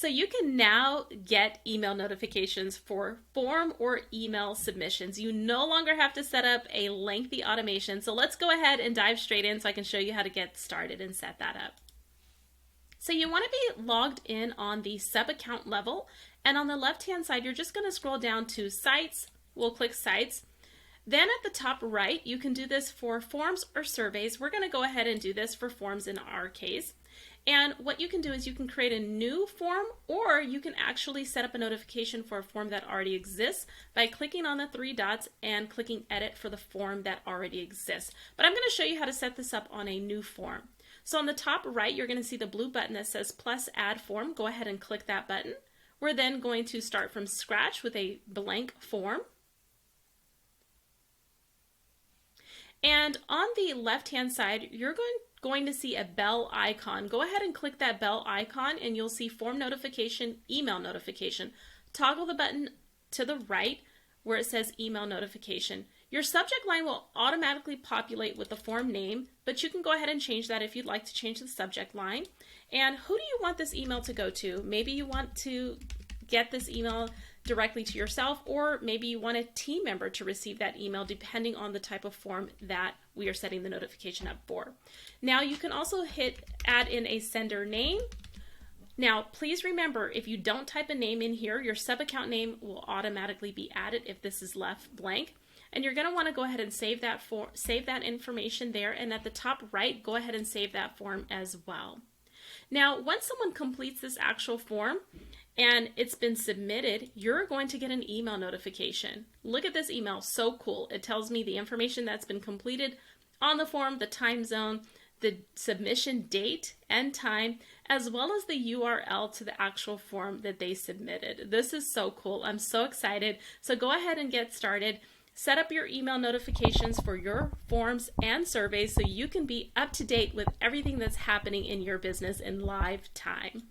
So you can now get email notifications for form or email submissions. You no longer have to set up a lengthy automation. So let's go ahead and dive straight in so I can show you how to get started and set that up. So you want to be logged in on the sub account level, and on the left hand side you're just going to scroll down to Sites. We'll click Sites. Then at the top right, you can do this for forms or surveys. We're going to go ahead and do this for forms in our case. And what you can do is you can create a new form, or you can actually set up a notification for a form that already exists by clicking on the three dots and clicking Edit for the form that already exists. But I'm going to show you how to set this up on a new form. So on the top right, you're going to see the blue button that says plus add form. Go ahead and click that button. We're then going to start from scratch with a blank form. And on the left-hand side, you're going to see a bell icon. Go ahead and click that bell icon and you'll see form notification, email notification. Toggle the button to the right where it says email notification. Your subject line will automatically populate with the form name, but you can go ahead and change that if you'd like to change the subject line. And who do you want this email to go to? Maybe you want to get this email directly to yourself, or maybe you want a team member to receive that email depending on the type of form that we are setting the notification up for. Now you can also add in a sender name. Now please remember, if you don't type a name in here, your sub-account name will automatically be added if this is left blank. And you're going to want to go ahead and save that information there, and at the top right, go ahead and save that form as well. Now once someone completes this actual form and it's been submitted, you're going to get an email notification. Look at this email, so cool. It tells me the information that's been completed on the form, the time zone, the submission date and time, as well as the URL to the actual form that they submitted. This is so cool. I'm so excited. So go ahead and get started. Set up your email notifications for your forms and surveys so you can be up to date with everything that's happening in your business in live time.